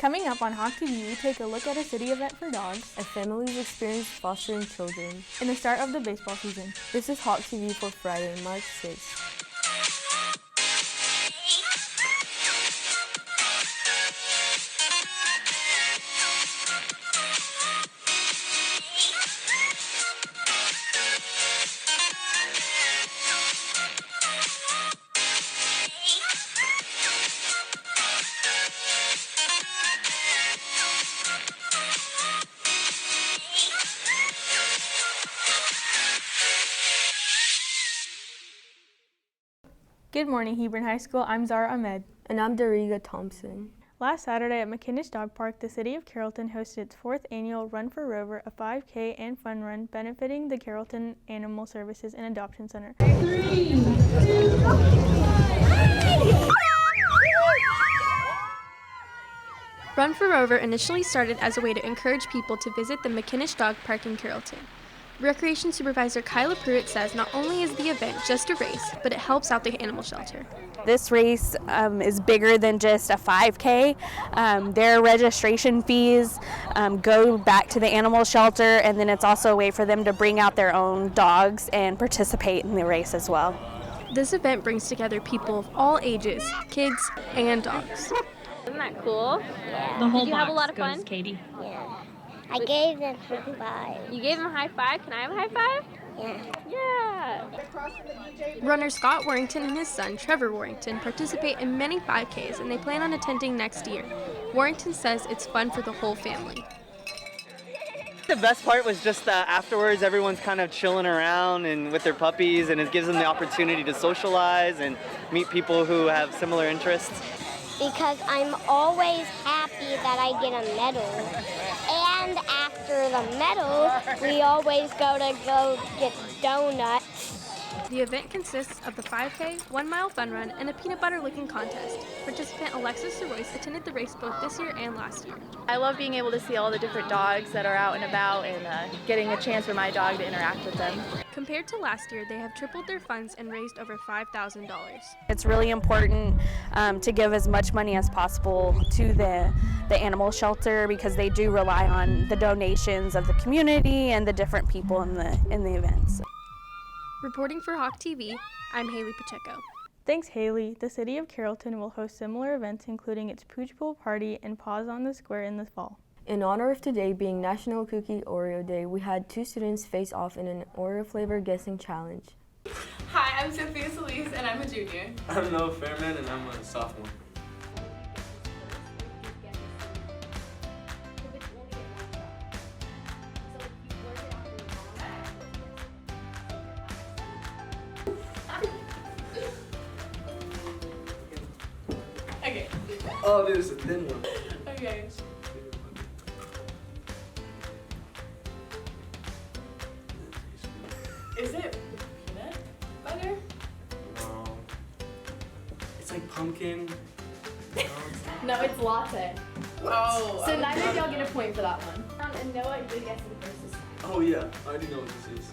Coming up on Hawk TV, we take a look at a city event for dogs, a family's experience fostering children, and the start of the baseball season. This is Hawk TV for Friday, March 6th. Good morning, Hebron High School. I'm Zara Ahmed. And I'm Dariga Thompson. Last Saturday at McKinnish Dog Park, the City of Carrollton hosted its 4th annual Run for Rover, a 5K and fun run benefiting the Carrollton Animal Services and Adoption Center. 3, 2, 1. Run for Rover initially started as a way to encourage people to visit the McKinnish Dog Park in Carrollton. Recreation Supervisor Kyla Pruitt says not only is the event just a race, but it helps out the animal shelter. This race is bigger than just a 5K. Their registration fees go back to the animal shelter, and then it's also a way for them to bring out their own dogs and participate in the race as well. This event brings together people of all ages, kids and dogs. Isn't that cool? Yeah. The whole Did you have a lot of fun? Katie. Yeah. I gave them a high five. You gave him a high five? Can I have a high five? Yeah. Yeah. Runner Scott Warrington and his son, Trevor Warrington, participate in many 5Ks, and they plan on attending next year. Warrington says it's fun for the whole family. The best part was just that afterwards everyone's kind of chilling around and with their puppies, and it gives them the opportunity to socialize and meet people who have similar interests. Because I'm always happy that I get a medal. And after the medal, we always go get donuts. The event consists of the 5K, 1-mile fun run, and a peanut butter licking contest. Participant Alexis Royce attended the race both this year and last year. I love being able to see all the different dogs that are out and about and getting a chance for my dog to interact with them. Compared to last year, they have tripled their funds and raised over $5,000. It's really important to give as much money as possible to the animal shelter, because they do rely on the donations of the community and the different people in the events. Reporting for Hawk TV, I'm Haley Pacheco. Thanks, Haley. The City of Carrollton will host similar events, including its Pooch Bowl party and Paws on the Square in the fall. In honor of today being National Cookie Oreo Day, we had 2 students face off in an Oreo flavor guessing challenge. Hi, I'm Sophia Solis and I'm a junior. I'm Noah Fairman and I'm a sophomore. Okay. Oh, there's a thin one. Okay. Is it peanut butter? No. It's like pumpkin. No, it's latte. What? Oh. So neither of y'all get a point for that one. And Noah did guess it first. Oh yeah, I already know what this is.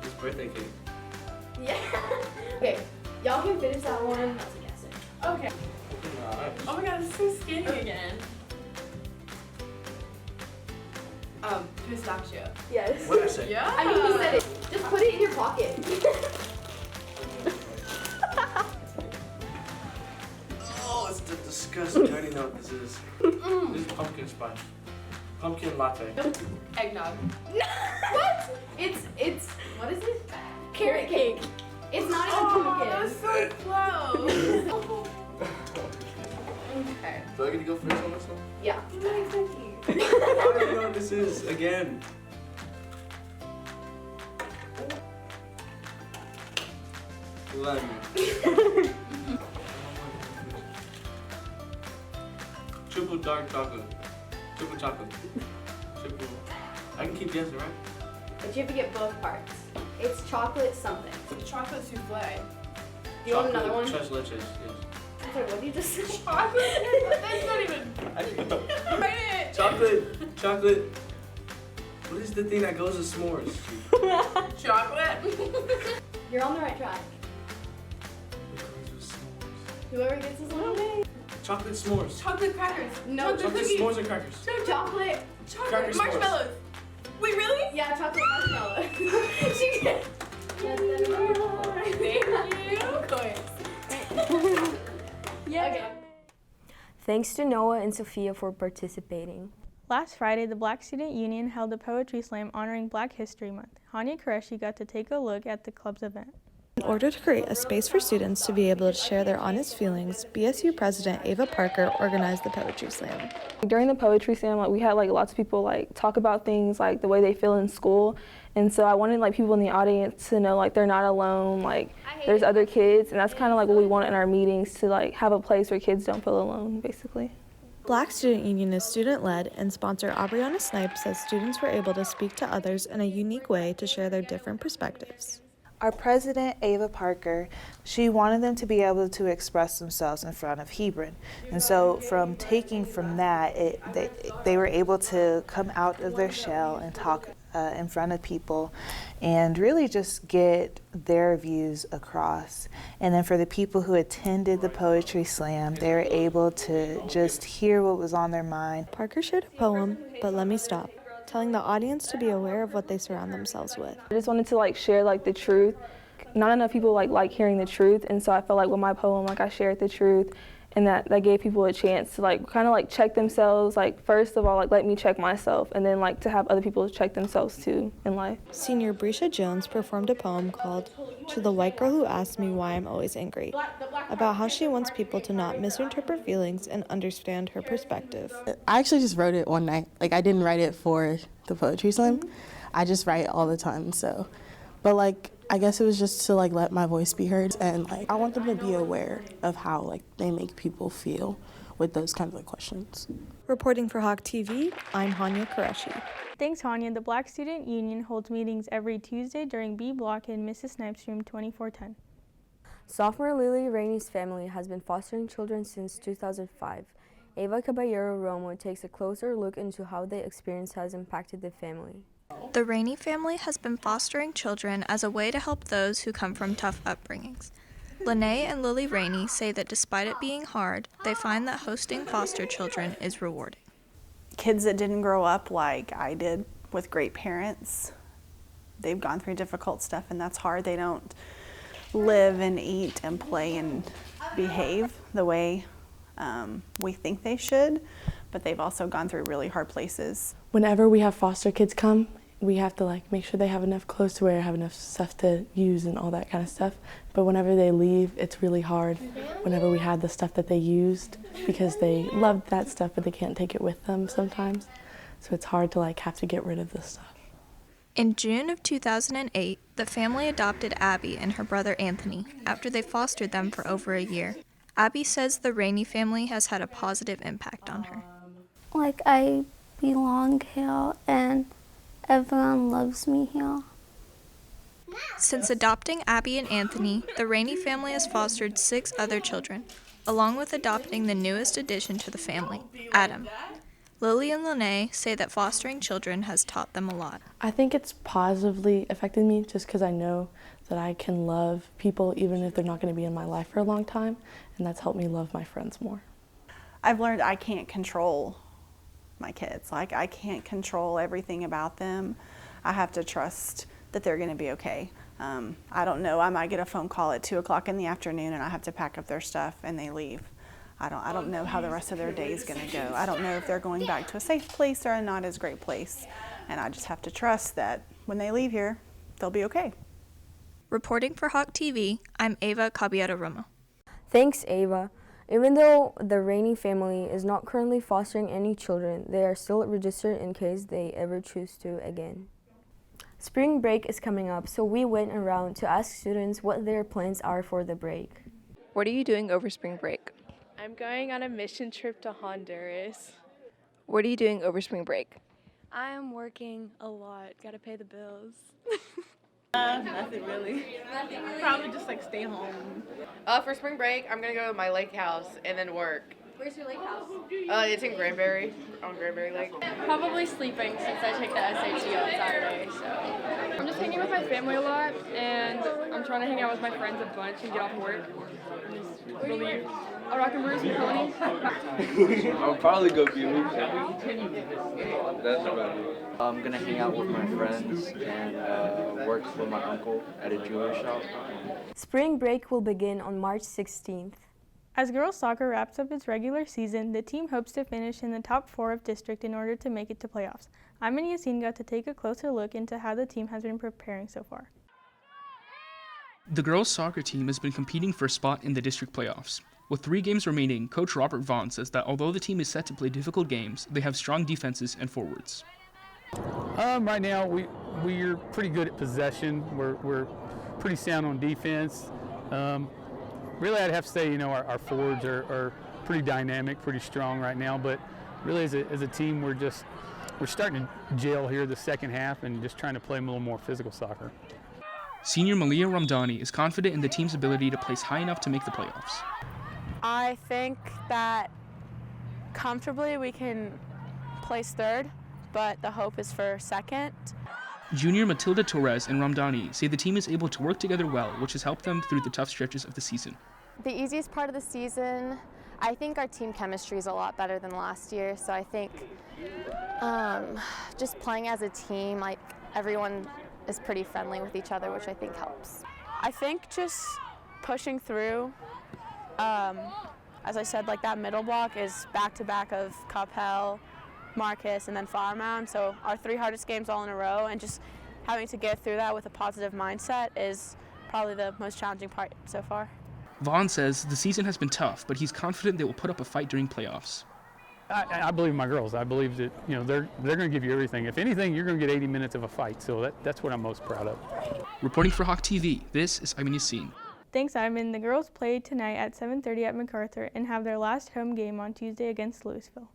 It's birthday cake. Yeah. Okay, y'all can finish that one. Okay. Oh my god, it's so skinny again. Pistachio. Yes. What did I say? Yeah. I mean, he said it. Just put it in your pocket. Oh, it's disgusting. I already know what this is. This is pumpkin spice. Pumpkin latte. Eggnog. What? It's what is it? Carrot cake. It's not even pumpkin. That was so close. Okay. Do I get to go first on this one? Yeah. I already know what this is again. Lemon. Triple dark chocolate. Triple chocolate. Triple. I can keep guessing, right? But you have to get both parts. It's chocolate something. Chocolate souffle. You want another one? Tres leches, yes. I'm sorry, what did you just say? Chocolate? That's not even. I know. Write it. Chocolate. What is the thing that goes with s'mores? Chocolate. You're on the right track. Whoever gets this lemonade. Chocolate s'mores. Chocolate crackers. No, Chocolate cookies. s'mores and crackers. No, chocolate. Cracker s'mores. Marshmallows. Wait, really? Yeah, chocolate marshmallows. She did. Thank you. Of course. Yeah. Okay. Thanks to Noah and Sophia for participating. Last Friday, the Black Student Union held a poetry slam honoring Black History Month. Hania Qureshi got to take a look at the club's event. In order to create a space for students to be able to share their honest feelings, BSU President Ava Parker organized the Poetry Slam. During the Poetry Slam, we had lots of people talk about things the way they feel in school, and so I wanted people in the audience to know they're not alone, there's other kids, and that's kind of what we want in our meetings, to have a place where kids don't feel alone, basically. Black Student Union is student-led, and sponsor Aubriana Snipes says students were able to speak to others in a unique way to share their different perspectives. Our president, Ava Parker, she wanted them to be able to express themselves in front of Hebron. And so taking from that, they were able to come out of their shell and talk in front of people and really just get their views across. And then for the people who attended the Poetry Slam, they were able to just hear what was on their mind. Parker shared a poem, But Let Me Stop, telling the audience to be aware of what they surround themselves with. I just wanted to share the truth. Not enough people like hearing the truth, and so I felt with my poem I shared the truth, and that gave people a chance to kind of check themselves. First of all, let me check myself, and then to have other people check themselves too in life. Senior Brescia Jones performed a poem called To the White Girl Who Asked Me Why I'm Always Angry, about how she wants people to not misinterpret feelings and understand her perspective. I actually just wrote it one night. I didn't write it for the Poetry Slam. I just write all the time, so. But I guess it was just to let my voice be heard, and I want them to be aware of how they make people feel with those kinds of questions. Reporting for Hawk TV, I'm Hania Qureshi. Thanks, Hania. The Black Student Union holds meetings every Tuesday during B Block in Mrs. Snipes' room 2410. Sophomore Lily Rainey's family has been fostering children since 2005. Ava Caballero Romo takes a closer look into how the experience has impacted the family. The Rainey family has been fostering children as a way to help those who come from tough upbringings. Lene and Lily Rainey say that despite it being hard, they find that hosting foster children is rewarding. Kids that didn't grow up like I did with great parents, they've gone through difficult stuff, and that's hard. They don't live and eat and play and behave the way we think they should, but they've also gone through really hard places. Whenever we have foster kids come, we have to make sure they have enough clothes to wear, have enough stuff to use and all that kind of stuff. But whenever they leave, it's really hard whenever we had the stuff that they used, because they loved that stuff but they can't take it with them sometimes. So it's hard to have to get rid of this stuff. In June of 2008, the family adopted Abby and her brother Anthony after they fostered them for over a year. Abby says the Rainey family has had a positive impact on her. I belong here and everyone loves me here. Since adopting Abby and Anthony, the Rainey family has fostered 6 other children, along with adopting the newest addition to the family, Adam. Lily and Lene say that fostering children has taught them a lot. I think it's positively affected me just because I know that I can love people even if they're not going to be in my life for a long time, and that's helped me love my friends more. I've learned I can't control my kids. I can't control everything about them. I have to trust that they're going to be okay. I don't know, I might get a phone call at 2 o'clock in the afternoon and I have to pack up their stuff and they leave. I don't know how the rest of their day is going to go. I don't know if they're going back to a safe place or a not as great place. And I just have to trust that when they leave here, they'll be okay. Reporting for Hawk TV, I'm Ava Caballero Romo. Thanks, Ava. Even though the Rainey family is not currently fostering any children, they are still registered in case they ever choose to again. Spring break is coming up, so we went around to ask students what their plans are for the break. What are you doing over spring break? I'm going on a mission trip to Honduras. What are you doing over spring break? I am working a lot. Gotta pay the bills. Nothing really. Probably just stay home. For spring break, I'm gonna go to my lake house and then work. Where's your lake house? It's in Granbury, on Granbury Lake. Probably sleeping since I take the SAT on Saturday, so. I'm just hanging with my family a lot, and I'm trying to hang out with my friends a bunch and get off work. Just really, I'll rock and brew some ponies. I'll probably go be a hoop That's about it. I'm gonna hang out with my friends and work with my uncle at a jewelry shop. Spring break will begin on March 16th. As girls soccer wraps up its regular season, the team hopes to finish in the top 4 of district in order to make it to playoffs. Ayman Yassin got to take a closer look into how the team has been preparing so far. The girls soccer team has been competing for a spot in the district playoffs. With 3 games remaining, Coach Robert Vaughn says that although the team is set to play difficult games, they have strong defenses and forwards. Right now we're pretty good at possession. We're pretty sound on defense. Really, I'd have to say, our forwards are pretty dynamic, pretty strong right now. But really, as a team, we're starting to gel here the second half and just trying to play a little more physical soccer. Senior Malia Ramdani is confident in the team's ability to place high enough to make the playoffs. I think that comfortably we can place 3rd, but the hope is for 2nd. Junior Matilda Torres and Ramdani say the team is able to work together well, which has helped them through the tough stretches of the season. The easiest part of the season, I think our team chemistry is a lot better than last year. So I think just playing as a team, like everyone is pretty friendly with each other, which I think helps. I think just pushing through, as I said, like that middle block is back-to-back of Coppell, Marcus, and then Flower So our 3 hardest games all in a row, and just having to get through that with a positive mindset is probably the most challenging part so far. Vaughn says the season has been tough, but he's confident they will put up a fight during playoffs. I believe my girls. I believe that they're going to give you everything. If anything, you're going to get 80 minutes of a fight. So that's what I'm most proud of. Reporting for Hawk TV, this is Ayman Yassin. Thanks, Ayman. The girls played tonight at 7:30 at MacArthur and have their last home game on Tuesday against Louisville.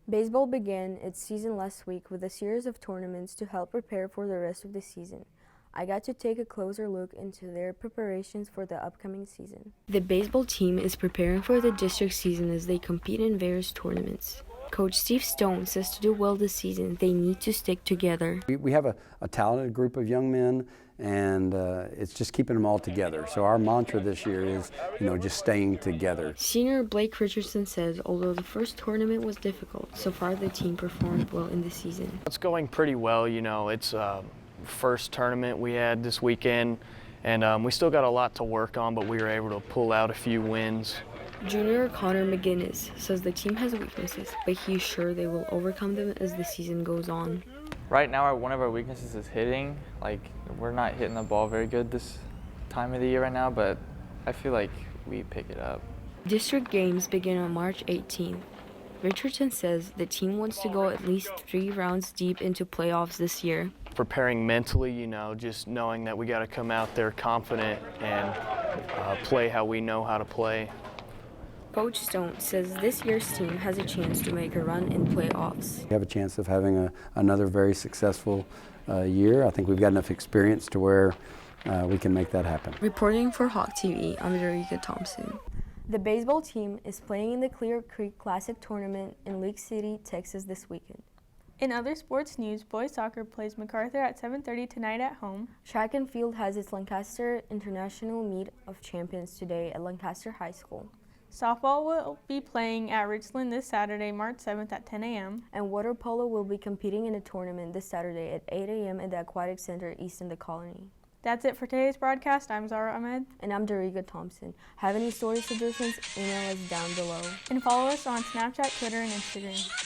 Baseball began its season last week with a series of tournaments to help prepare for the rest of the season. I got to take a closer look into their preparations for the upcoming season. The baseball team is preparing for the district season as they compete in various tournaments. Coach Steve Stone says to do well this season, they need to stick together. We have a talented group of young men, and it's just keeping them all together. So our mantra this year is, just staying together. Senior Blake Richardson says although the first tournament was difficult, so far the team performed well in the season. It's going pretty well, it's first tournament we had this weekend, and we still got a lot to work on, but we were able to pull out a few wins. Junior Connor McGinnis says the team has weaknesses, but he's sure they will overcome them as the season goes on. Right now, one of our weaknesses is hitting. We're not hitting the ball very good this time of the year right now, but I feel like we pick it up. District games begin on March 18th. Richardson says the team wants to go at least 3 rounds deep into playoffs this year. Preparing mentally, just knowing that we got to come out there confident and play how we know how to play. Coach Stone says this year's team has a chance to make a run in playoffs. We have a chance of having another very successful year. I think we've got enough experience to where we can make that happen. Reporting for Hawk TV, I'm Darica Thompson. The baseball team is playing in the Clear Creek Classic Tournament in Lake City, Texas this weekend. In other sports news, boys soccer plays MacArthur at 7:30 tonight at home. Track and field has its Lancaster International Meet of Champions today at Lancaster High School. Softball will be playing at Richland this Saturday, March 7th at 10 a.m. And water polo will be competing in a tournament this Saturday at 8 a.m. at the Aquatic Center east in the Colony. That's it for today's broadcast. I'm Zara Ahmed. And I'm Darica Thompson. Have any story suggestions? Email us down below. And follow us on Snapchat, Twitter, and Instagram.